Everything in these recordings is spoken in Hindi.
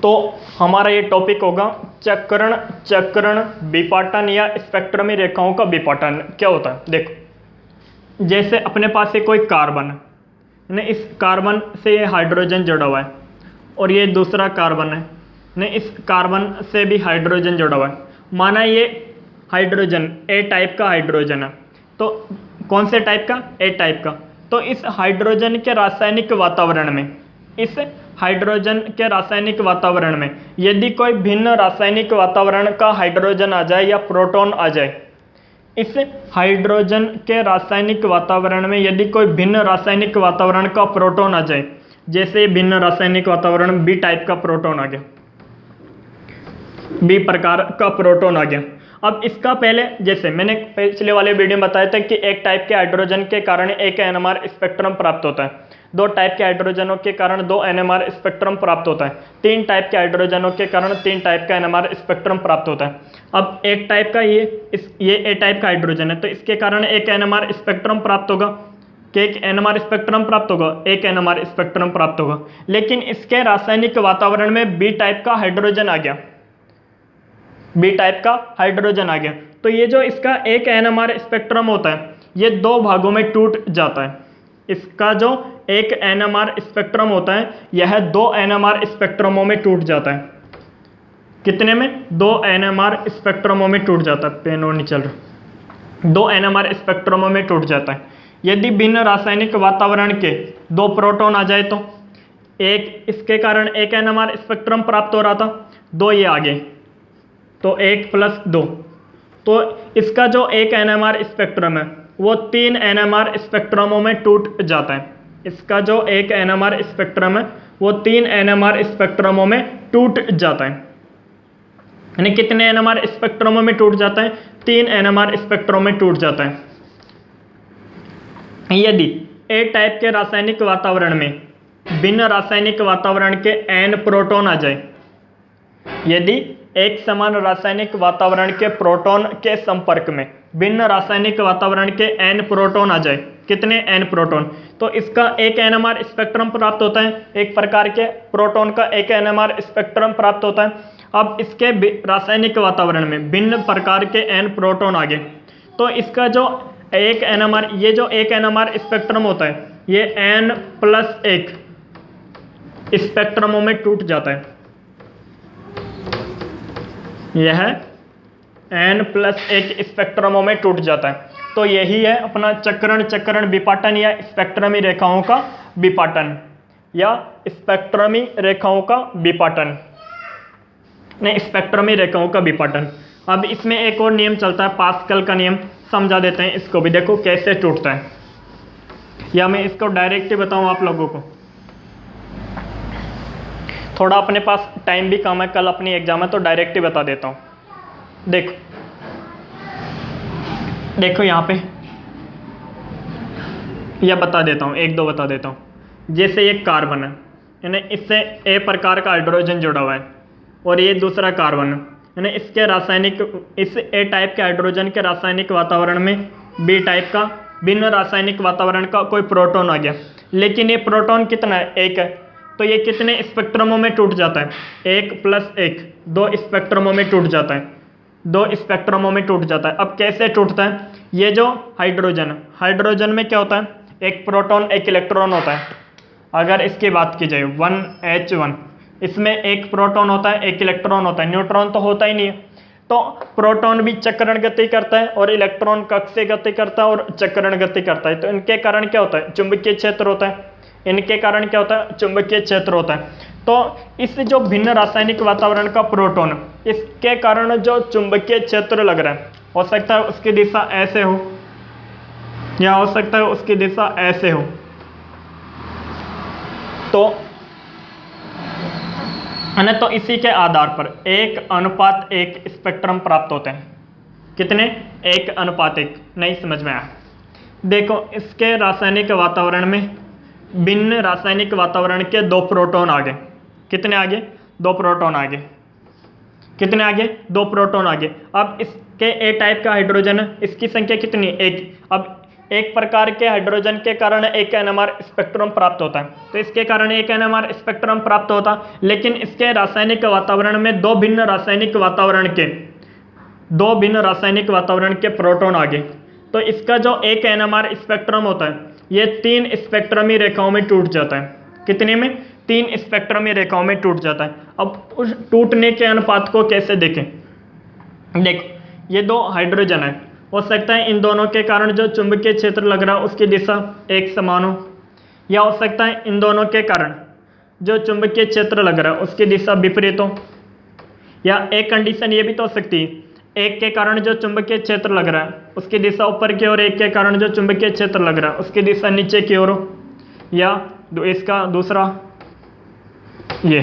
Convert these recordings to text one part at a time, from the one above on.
तो हमारा ये टॉपिक होगा चक्रण विपाटन या स्पेक्ट्रमी रेखाओं का विपाटन क्या होता है। देखो, जैसे अपने पास है कोई कार्बन है, इस कार्बन से ये हाइड्रोजन जुड़ा हुआ है और ये दूसरा कार्बन है, इस कार्बन से भी हाइड्रोजन जुड़ा हुआ है। माना ये हाइड्रोजन ए टाइप का हाइड्रोजन है, तो कौन से टाइप का? ए टाइप का। तो इस हाइड्रोजन के रासायनिक वातावरण में, इस हाइड्रोजन के रासायनिक वातावरण में यदि कोई भिन्न रासायनिक वातावरण का हाइड्रोजन आ जाए या प्रोटॉन आ जाए, इस हाइड्रोजन के रासायनिक वातावरण में यदि कोई भिन्न रासायनिक वातावरण का प्रोटॉन आ जाए, जैसे भिन्न रासायनिक वातावरण बी टाइप का प्रोटॉन आ गया, बी प्रकार का प्रोटॉन आ गया। अब इसका पहले, जैसे मैंने पिछले वाले वीडियो में बताया था कि एक टाइप के हाइड्रोजन के कारण एक एनएमआर स्पेक्ट्रम प्राप्त होता है, दो टाइप के हाइड्रोजनों के कारण दो एनएमआर स्पेक्ट्रम प्राप्त होता है, तीन टाइप के हाइड्रोजनों के कारण तीन टाइप का एनएमआर स्पेक्ट्रम प्राप्त होता है। अब एक टाइप का ये ए टाइप का हाइड्रोजन है, तो इसके कारण एक एनएमआर स्पेक्ट्रम प्राप्त होगा, कि एक एनएमआर स्पेक्ट्रम प्राप्त होगा, एक एनएमआर स्पेक्ट्रम प्राप्त होगा। लेकिन इसके रासायनिक वातावरण में बी टाइप का हाइड्रोजन आ गया, बी टाइप का हाइड्रोजन आ गया, तो ये जो इसका एक एनएमआर स्पेक्ट्रम होता है ये दो भागों में टूट जाता है। इसका जो एक एनएमआर स्पेक्ट्रम होता है यह दो एनएमआर स्पेक्ट्रमों में टूट जाता है। कितने में? दो एनएमआर स्पेक्ट्रमों में टूट जाता है। पेन और नहीं चल रहा। दो एनएमआर स्पेक्ट्रमों में टूट जाता है। यदि भिन्न रासायनिक वातावरण के दो प्रोटॉन आ जाए तो एक इसके कारण एक एनएमआर स्पेक्ट्रम प्राप्त हो रहा था, दो ये आगे, तो 1 + 2, तो इसका जो एक एनएमआर स्पेक्ट्रम है वो तीन एनएमआर स्पेक्ट्रमों में टूट जाता है। इसका जो एक एनएमआर स्पेक्ट्रम है वो तीन एनएमआर स्पेक्ट्रमों में टूट जाता है। यानी कितने एनएमआर स्पेक्ट्रमों में टूट जाता है? तीन एनएमआर स्पेक्ट्रमों में टूट जाता है। यदि ए टाइप के रासायनिक वातावरण में भिन्न रासायनिक वातावरण के n प्रोटॉन आ जाए, यदि एक समान रासायनिक वातावरण के प्रोटॉन के संपर्क में भिन्न रासायनिक वातावरण के n प्रोटॉन आ जाए, कितने? n प्रोटॉन, तो इसका एक एनएमआर स्पेक्ट्रम प्राप्त होता है, एक प्रकार के प्रोटॉन का एक एनएमआर स्पेक्ट्रम प्राप्त होता है। अब इसके रासायनिक वातावरण में भिन्न प्रकार के n प्रोटॉन आ गए, तो इसका जो एक एनएमआर, ये जो एक एनएमआर स्पेक्ट्रम होता है ये n+1 स्पेक्ट्रमों में टूट जाता है। यह n+1 स्पेक्ट्रमों में टूट जाता है। तो यही है अपना चक्रण विपाटन या स्पेक्ट्रमी रेखाओं का विपाटन, या स्पेक्ट्रमी रेखाओं का विपाटन, नहीं स्पेक्ट्रमी रेखाओं का विपाटन। अब इसमें एक और नियम चलता है, पास्कल का नियम, समझा देते हैं इसको भी। देखो कैसे टूटता है, या मैं इसको डायरेक्ट ही बताऊं आप लोगों को। थोड़ा अपने पास टाइम भी कम है, कल अपनी एग्जाम है, तो डायरेक्ट ही बता देता हूँ। देखो यहाँ पे या बता देता हूँ, एक दो बता देता हूँ। जैसे ये कार्बन है, यानी इससे ए प्रकार का हाइड्रोजन जुड़ा हुआ है और ये दूसरा कार्बन है, यानी इसके रासायनिक, इस ए टाइप के हाइड्रोजन के रासायनिक वातावरण में बी टाइप का भिन्न रासायनिक वातावरण का कोई प्रोटॉन आ गया, लेकिन ये प्रोटॉन कितना है? एक है, तो ये कितने स्पेक्ट्रमों में टूट जाता है? 1+1, दो स्पेक्ट्रमों में टूट जाता है, दो स्पेक्ट्रमों में टूट जाता है। अब कैसे टूटता है? ये जो हाइड्रोजन में क्या होता है? एक प्रोटॉन एक इलेक्ट्रॉन होता है। अगर इसकी बात की जाए 1H1, इसमें एक प्रोटॉन होता है एक इलेक्ट्रॉन होता है, न्यूट्रॉन तो होता ही नहीं है। तो प्रोटॉन भी चक्रण गति करता है और इलेक्ट्रॉन कक्षीय गति करता है और चक्रण गति करता है। तो इनके कारण क्या होता है? चुंबकीय क्षेत्र होता है। इनके कारण क्या होता है? चुंबकीय क्षेत्र होता है। तो इस जो भिन्न रासायनिक वातावरण का प्रोटॉन, इसके कारण जो चुंबकीय क्षेत्र लग रहा है, हो सकता है उसकी दिशा ऐसे हो या हो सकता है उसकी दिशा ऐसे हो। तो तो इसी के आधार पर 1:1 स्पेक्ट्रम प्राप्त होते हैं। कितने? 1:1। नहीं समझ में आया? देखो इसके रासायनिक वातावरण में भिन्न रासायनिक वातावरण के दो प्रोटॉन आ गए। कितने आगे? दो प्रोटॉन आगे। कितने आगे? दो प्रोटॉन आगे। अब इसके ए टाइप का हाइड्रोजन है, इसकी संख्या कितनी? 1। अब एक प्रकार के हाइड्रोजन के कारण एक एनएमआर स्पेक्ट्रम प्राप्त होता है। तो इसके कारण एक एनएमआर स्पेक्ट्रम प्राप्त होता, लेकिन इसके रासायनिक वातावरण में दो भिन्न रासायनिक वातावरण के प्रोटॉन आ गए। तो इसका जो एक एनएमआर स्पेक्ट्रम होता है ये 3 स्पेक्ट्रमी रेखाओं में टूट जाता है। कितने में? 3 स्पेक्ट्रमी रेखाओं में टूट जाता है। अब उस टूटने के अनुपात को कैसे देखें? देखो, ये 2 हाइड्रोजन है, हो सकता है इन दोनों के कारण जो चुंबकीय क्षेत्र लग रहा है उसकी दिशा एक समान हो, या हो सकता है इन दोनों के कारण जो चुंबकीय क्षेत्र लग रहा है उसकी दिशा विपरीत हो, या एक कंडीशन ये भी तो हो सकती है, एक के कारण जो चुंबकीय क्षेत्र लग रहा है उसकी दिशा ऊपर की ओर, एक के कारण जो चुंबकीय क्षेत्र लग रहा है उसकी दिशा नीचे की ओर हो, या इसका दूसरा ये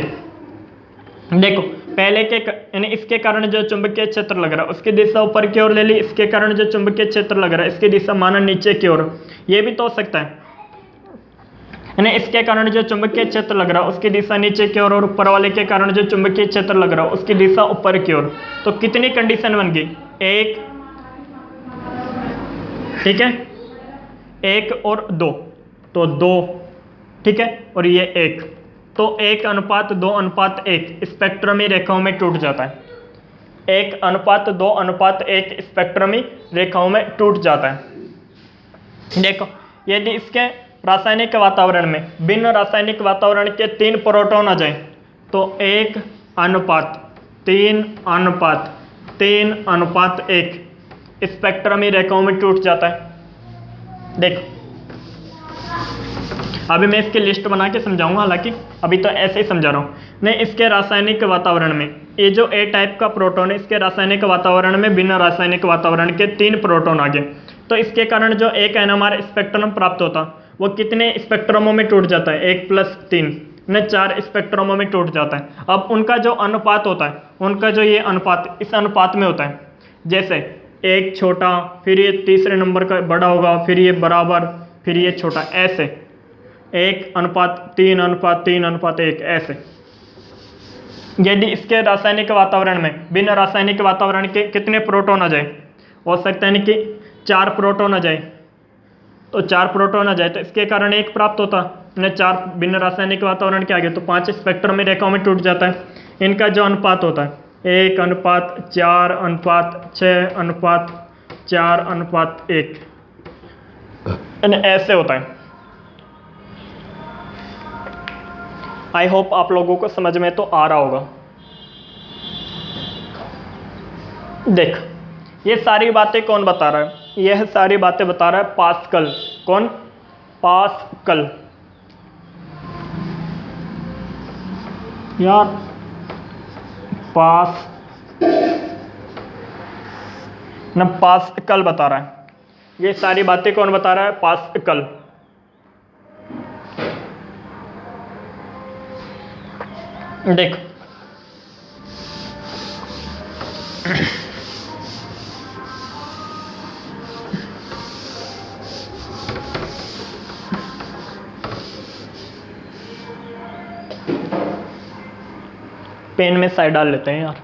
देखो, पहले के यानी इसके कारण जो चुंबकीय क्षेत्र लग रहा है उसकी दिशा ऊपर की ओर ले ली, इसके कारण जो चुंबकीय क्षेत्र लग रहा है इसकी दिशा माना नीचे की ओर, ये भी तो हो सकता है। यानी इसके कारण जो चुंबकीय क्षेत्र लग रहा है उसकी दिशा नीचे की ओर, और ऊपर वाले के कारण जो चुंबकीय क्षेत्र लग रहा है उसकी दिशा ऊपर की ओर। तो कितनी कंडीशन बन गई? 1, ठीक है, 1 और 2, तो 2, ठीक है, और ये 1, तो 1:2:1 स्पेक्ट्रमी रेखाओं में टूट जाता है। 1:2:1 स्पेक्ट्रमी रेखाओं में टूट जाता है। देखो, यदि इसके रासायनिक वातावरण में भिन्न रासायनिक वातावरण के 3 प्रोटॉन आ जाए तो 1:3:3:1 स्पेक्ट्रमी रेखाओं में टूट जाता है। देखो, अभी मैं इसकी लिस्ट बना के समझाऊंगा, हालांकि अभी तो ऐसे ही समझा रहा हूँ। नहीं, इसके रासायनिक वातावरण में ये जो ए टाइप का प्रोटॉन है, इसके रासायनिक वातावरण में भिन्न रासायनिक वातावरण के 3 प्रोटॉन आ गए, तो इसके कारण जो एक एनएमआर स्पेक्ट्रम प्राप्त होता वो कितने स्पेक्ट्रमों में टूट जाता है? 1 + 3 ने 4 स्पेक्ट्रमों में टूट जाता है। अब उनका जो अनुपात होता है, उनका जो ये अनुपात इस अनुपात में होता है, जैसे एक छोटा, फिर ये तीसरे नंबर का बड़ा होगा, फिर ये बराबर, फिर ये छोटा, ऐसे 1:3:3:1 ऐसे। यदि इसके रासायनिक वातावरण में भिन्न रासायनिक वातावरण के कितने प्रोटॉन आ जाए, हो सकता है कि 4 प्रोटॉन आ जाए, तो 4 प्रोटॉन आ जाए तो इसके कारण 1 प्राप्त होता, ने 4 भिन्न रासायनिक वातावरण के आगे तो 5 स्पेक्ट्रमी रेखाओं में टूट जाता है। इनका जो अनुपात होता है 1:4:6:4:1 ऐसे होता है। आई होप आप लोगों को समझ में तो आ रहा होगा। देख, ये सारी बातें कौन बता रहा है? यह सारी बातें बता रहा है पास्कल। कौन? पास्कल। यार, पास्कल बता रहा है। ये सारी बातें कौन बता रहा है? पास्कल। देख, पेन में साइड डाल लेते हैं यार।